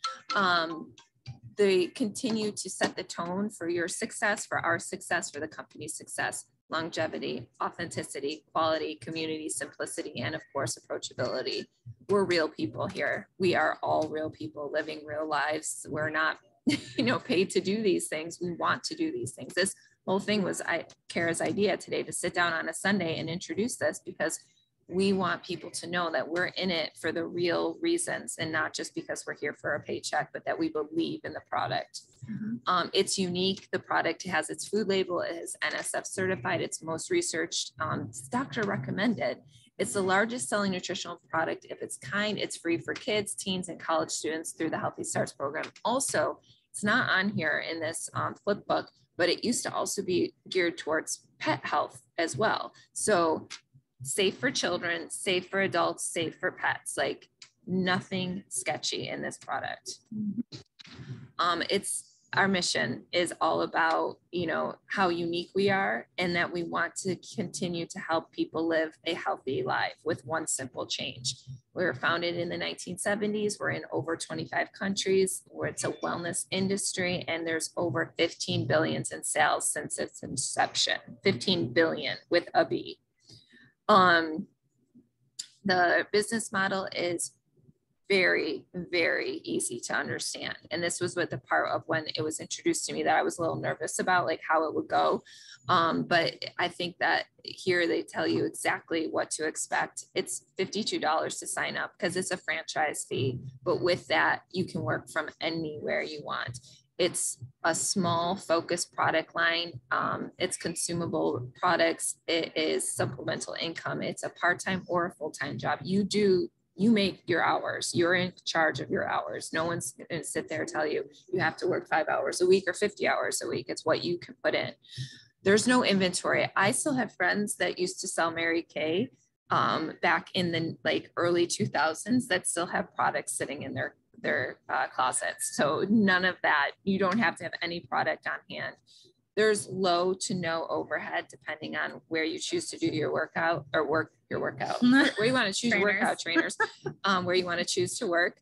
They continue to set the tone for your success, for our success, for the company's success: longevity, authenticity, quality, community, simplicity, and of course, approachability. We're real people here. We are all real people living real lives. We're not, paid to do these things. We want to do these things. This whole thing was Kara's idea today, to sit down on a Sunday and introduce this, because we want people to know that we're in it for the real reasons and not just because we're here for a paycheck, but that we believe in the product. Mm-hmm. It's unique. The product has its food label. It is NSF certified. It's most researched. It's doctor recommended. It's the largest selling nutritional product of its kind. It's free for kids, teens, and college students through the Healthy Starts program. Also, it's not on here in this flip book, but it used to also be geared towards pet health as well. So safe for children, safe for adults, safe for pets, like nothing sketchy in this product. It's our mission is all about, how unique we are, and that we want to continue to help people live a healthy life with one simple change. We were founded in the 1970s. We're in over 25 countries, where it's a wellness industry, and there's over 15 billion in sales since its inception. 15 billion with a B. The business model is very, very easy to understand. And this was what the part of when it was introduced to me that I was a little nervous about, like how it would go. But I think that here they tell you exactly what to expect. It's $52 to sign up because it's a franchise fee. But with that, you can work from anywhere you want. It's a small focused product line. It's consumable products. It is supplemental income. It's a part-time or a full-time job. You make your hours. You're in charge of your hours. No one's going to sit there and tell you you have to work 5 hours a week or 50 hours a week. It's what you can put in. There's no inventory. I still have friends that used to sell Mary Kay back in the early 2000s that still have products sitting in their closets. So none of that. You don't have to have any product on hand. There's low to no overhead depending on where you choose to do your workout or where you want to choose your workout, trainers, where you want to choose to work.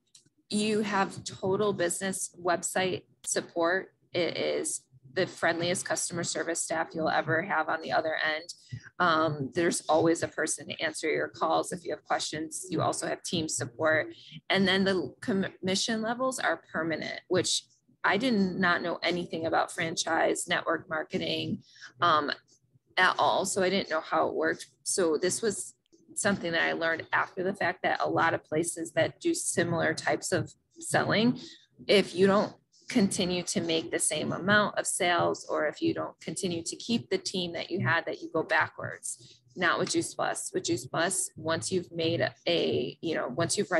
You have total business website support. It is the friendliest customer service staff you'll ever have on the other end. There's always a person to answer your calls if you have questions. You also have team support. And then the commission levels are permanent, which I did not know anything about franchise network marketing at all. So I didn't know how it worked. So this was something that I learned after the fact, that a lot of places that do similar types of selling, if you don't continue to make the same amount of sales, or if you don't continue to keep the team that you had, that you go backwards. Not with Juice Plus. With Juice Plus, once you've made once you've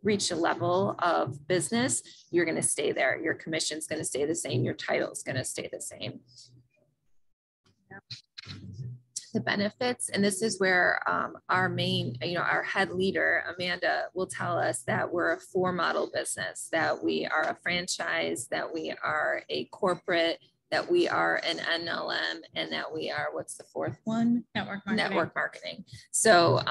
reached a level of business, you're going to stay there. Your commission's going to stay the same. Your title is going to stay the same. the benefits, and this is where our main, our head leader, Amanda, will tell us that we're a 4 model business, that we are a franchise, that we are a corporate, that we are an NLM, and that we are, what's the 4th one? Network marketing. So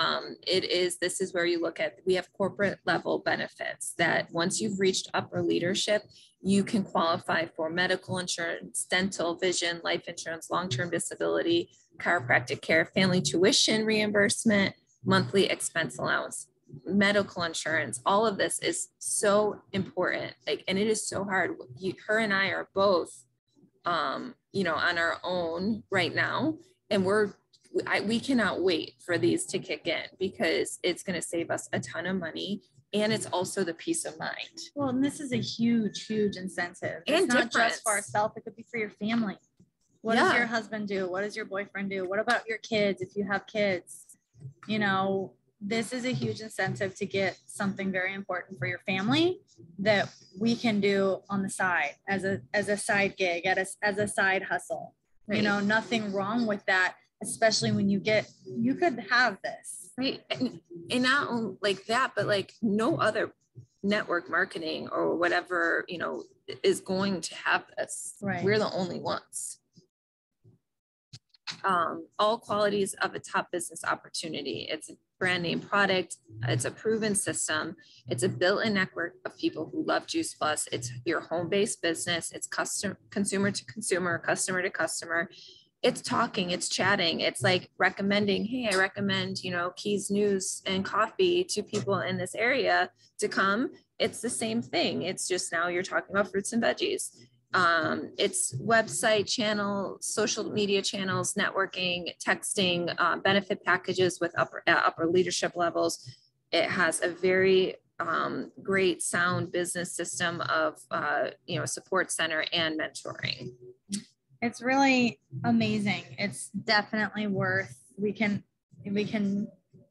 this is where you look at, we have corporate level benefits that once you've reached upper leadership, you can qualify for medical insurance, dental, vision, life insurance, long-term disability, chiropractic care, family tuition reimbursement, monthly expense allowance, medical insurance. All of this is so important. And it is so hard. Her and I are both on our own right now. And we cannot wait for these to kick in, because it's going to save us a ton of money. And it's also the peace of mind. Well, and this is a huge, huge incentive. It's not just for ourselves. It could be for your family. What does your husband do? What does your boyfriend do? What about your kids? If you have kids, this is a huge incentive to get something very important for your family that we can do on the side as a side gig, as a side hustle. Right. Nothing wrong with that, especially when you could have this. Right. And not only like that, but like no other network marketing or whatever, is going to have this. Right. We're the only ones. All qualities of a top business opportunity. It's a brand name product. It's a proven system. It's a built-in network of people who love Juice Plus. It's your home-based business. It's consumer to consumer, customer to customer. It's talking, it's chatting. It's like recommending, hey, I recommend, Keys News and Coffee to people in this area to come. It's the same thing. It's just now you're talking about fruits and veggies. It's website channel, social media channels, networking, texting, benefit packages with upper leadership levels. It has a very great sound business system of, support center and mentoring. It's really amazing. It's definitely worth, we can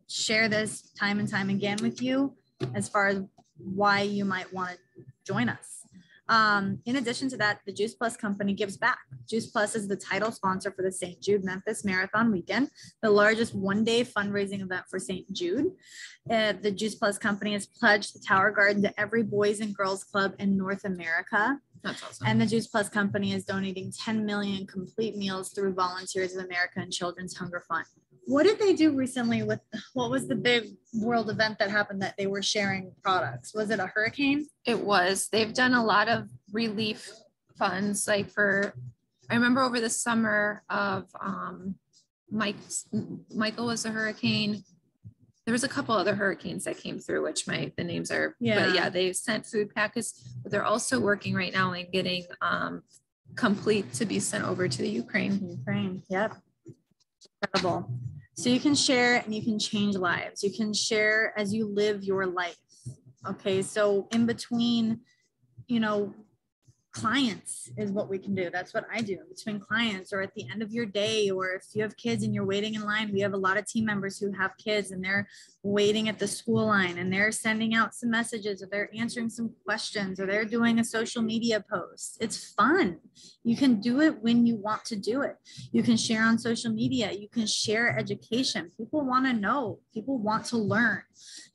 share this time and time again with you as far as why you might want to join us. In addition to that, the Juice Plus company gives back. Juice Plus is the title sponsor for the St. Jude Memphis Marathon Weekend, the largest one-day fundraising event for St. Jude. The Juice Plus company has pledged the Tower Garden to every Boys and Girls Club in North America. That's awesome. And the Juice Plus company is donating 10 million complete meals through Volunteers of America and Children's Hunger Fund. What did they do recently what was the big world event that happened that they were sharing products? Was it a hurricane? It was. They've done a lot of relief funds, I remember over the summer of Michael was a hurricane. There was a couple other hurricanes that came through, which the names are, but yeah, they sent food packets, but they're also working right now in getting complete to be sent over to the Ukraine. Yep. Incredible. So you can share and you can change lives. You can share as you live your life. Okay. So in between, clients is what we can do. That's what I do between clients, or at the end of your day, or if you have kids and you're waiting in line. We have a lot of team members who have kids and they're waiting at the school line and they're sending out some messages, or they're answering some questions, or they're doing a social media post. It's fun. You can do it when you want to do it. You can share on social media. You can share education. People want to know. People want to learn.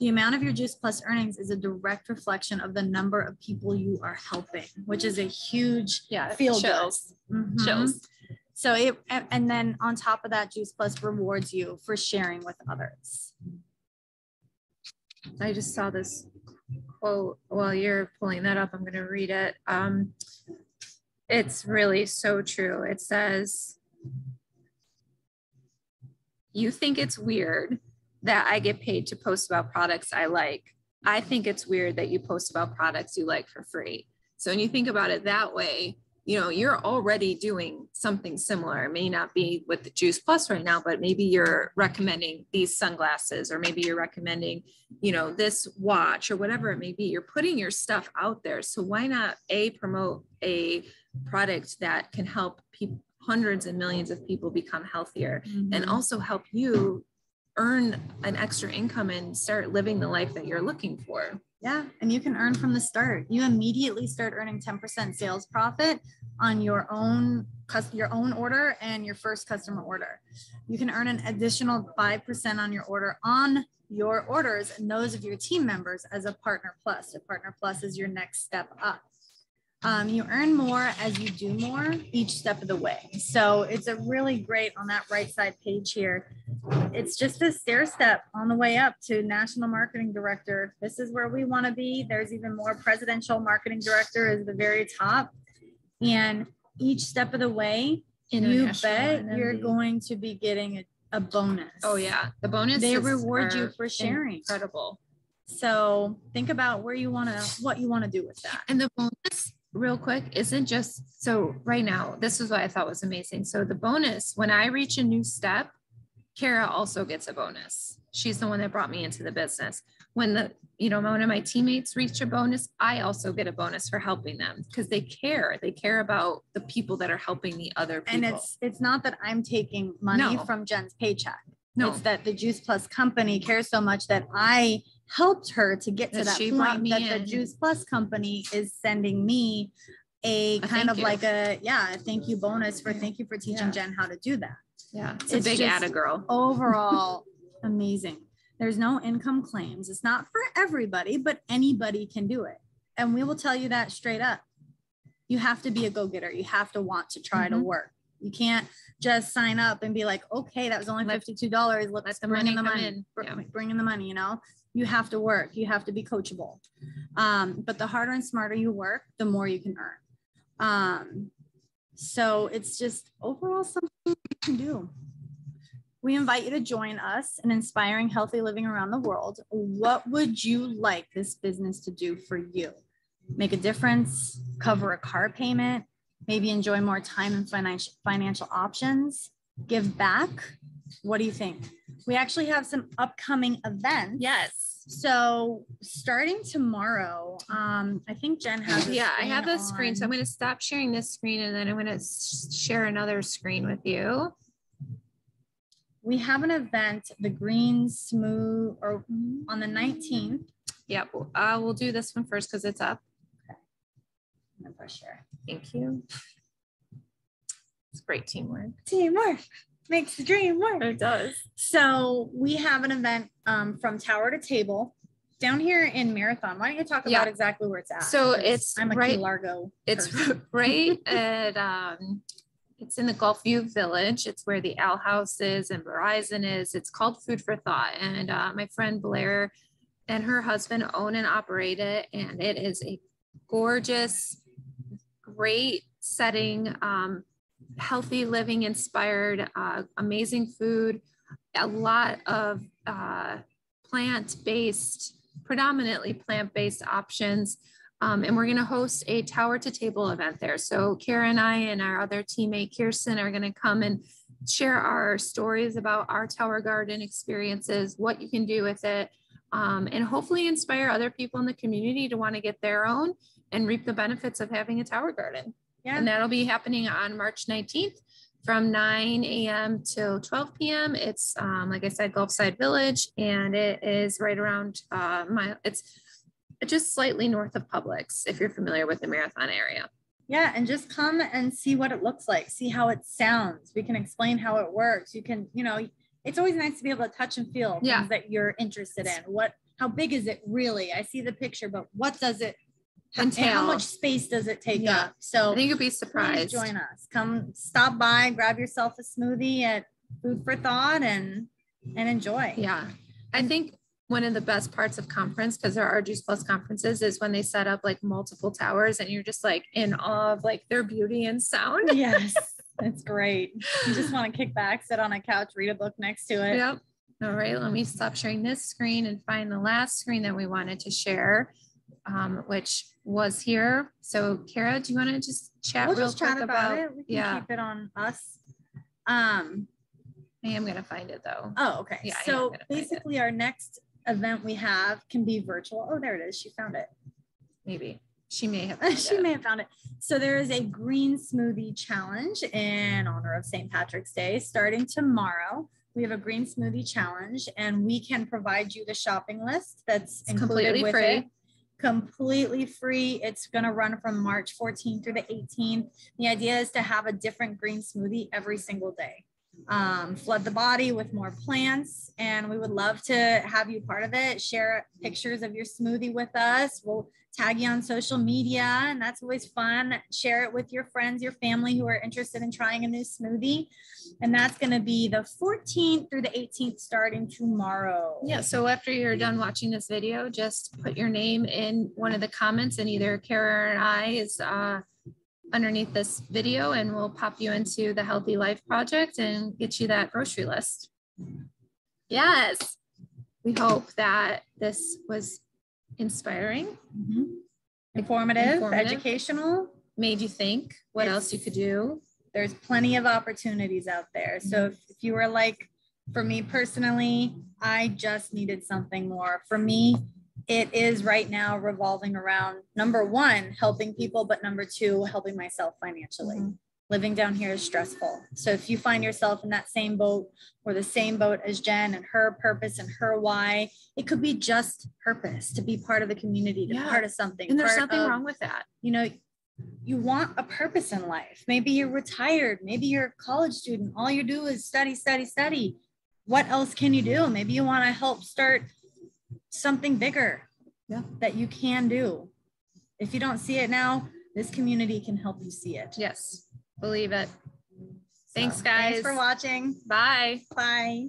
The amount of your Juice Plus earnings is a direct reflection of the number of people you are helping, which is a huge field shows. Mm-hmm. Shows. So and then on top of that, Juice Plus rewards you for sharing with others. I just saw this quote while you're pulling that up. I'm going to read it. It's really so true. It says, "You think it's weird that I get paid to post about products I like. I think it's weird that you post about products you like for free." So when you think about it that way, you're already doing something similar. It may not be with the Juice Plus right now, but maybe you're recommending these sunglasses, or maybe you're recommending, this watch, or whatever it may be. You're putting your stuff out there. So why not promote a product that can help hundreds and millions of people become healthier, mm-hmm. and also help you earn an extra income and start living the life that you're looking for. Yeah. And you can earn from the start. You immediately start earning 10% sales profit on your own your own order and your first customer order. You can earn an additional 5% on your orders and those of your team members as a Partner Plus. A Partner Plus is your next step up. You earn more as you do more each step of the way. So it's a really great, on that right side page here, it's just a stair step on the way up to National Marketing Director. This is where we want to be. There's even more. Presidential Marketing Director is the very top. And each step of the way, you bet you're going to be getting a bonus. Oh yeah, the bonus. They reward you for sharing. Incredible. So think about what you want to do with that. And the bonus, real quick, isn't just, so right now, this is what I thought was amazing. So the bonus, when I reach a new step, Kara also gets a bonus. She's the one that brought me into the business. When one of my teammates reach a bonus, I also get a bonus for helping them because they care about the people that are helping the other people. And it's not that I'm taking money from Jen's paycheck. No, it's that the Juice Plus company cares so much that I helped her to get to that point that the Juice Plus company is sending me a kind of like a thank you bonus for thank you for teaching Jen how to do that. Yeah, it's a big atta girl. Overall, amazing. There's no income claims. It's not for everybody, but anybody can do it. And we will tell you that straight up. You have to be a go-getter. You have to want to try to work. You can't just sign up and be like, okay, that was only $52. Let's bring in the money. Bring in the money, You have to work. You have to be coachable. But the harder and smarter you work, the more you can earn. So it's just overall something you can do. We invite you to join us in inspiring healthy living around the world. What would you like this business to do for you? Make a difference, cover a car payment, maybe enjoy more time and financial options, give back. What do you think? We actually have some upcoming events. Yes. So starting tomorrow, I think Jen has I have a screen. So I'm going to stop sharing this screen and then I'm going to share another screen with you. We have an event, the Green Smooth, or on the 19th. Yeah, we'll do this one first because it's up. Okay. I'm going to press share. Thank you. It's great teamwork. Teamwork makes the dream work. It does. So we have an event from Tower to Table down here in Marathon. Why don't you talk about exactly where it's at? So I'm a Key Largo person. It's right at it's in the Gulfview Village. It's where the Owl House is and Verizon is. It's called Food for Thought. And my friend Blair and her husband own and operate it. And it is a gorgeous, great setting, healthy living inspired, amazing food, a lot of predominantly plant-based options. And we're going to host a Tower to Table event there. So Kara and I and our other teammate Kirsten are going to come and share our stories about our Tower Garden experiences, what you can do with it, and hopefully inspire other people in the community to want to get their own and reap the benefits of having a Tower Garden. Yeah. And that'll be happening on March 19th from 9 a.m. till 12 p.m. It's, like I said, Gulfside Village, and it is right around it's just slightly north of Publix, if you're familiar with the Marathon area. Yeah, and just come and see what it looks like, see how it sounds. We can explain how it works. You can, it's always nice to be able to touch and feel things that you're interested in. How big is it really? I see the picture, but what does it entail? How much space does it take up? So I think you'll be surprised. Please join us. Come stop by, grab yourself a smoothie at Food for Thought and enjoy. Yeah. I think one of the best parts of conference, because there are Juice Plus conferences, is when they set up like multiple towers and you're just like in awe of like their beauty and sound. Yes, it's great. You just want to kick back, sit on a couch, read a book next to it. Yep. All right, let me stop sharing this screen and find the last screen that we wanted to share, which was here. So Kara, do you want to just chat real quick about it? We can keep it on us. I am going to find it though. Oh, okay. Yeah, so basically our next event we have can be virtual. Oh, there it is. She found it. Maybe she may have found it. So there is a green smoothie challenge in honor of St. Patrick's Day starting tomorrow. We have a green smoothie challenge and we can provide you the shopping list that's included with free. it. completely free. It's going to run from March 14th through the 18th. The idea is to have a different green smoothie every single day. Flood the body with more plants, and we would love to have you part of it. Share pictures of your smoothie with us. We'll tag you on social media, and that's always fun. Share it with your friends, your family who are interested in trying a new smoothie. And that's going to be the 14th through the 18th starting tomorrow. Yeah, so after you're done watching this video, just put your name in one of the comments, and either Kara or I is underneath this video, and we'll pop you into the Healthy Life Project and get you that grocery list. Yes, we hope that this was inspiring, informative, educational, made you think what else you could do. There's plenty of opportunities out there. So if you were like, for me personally, I just needed something more. For me, it is right now revolving around, number one, helping people, but number two, helping myself financially. Living down here is stressful. So if you find yourself in that same boat or the same boat as Jen and her purpose and her why, it could be just purpose to be part of the community, to be part of something. And there's nothing wrong with that. You know, you want a purpose in life. Maybe you're retired. Maybe you're a college student. All you do is study, study, study. What else can you do? Maybe you want to help start something bigger that you can do. If you don't see it now, this community can help you see it. Yes, believe it. Thanks, guys. Thanks for watching. Bye. Bye.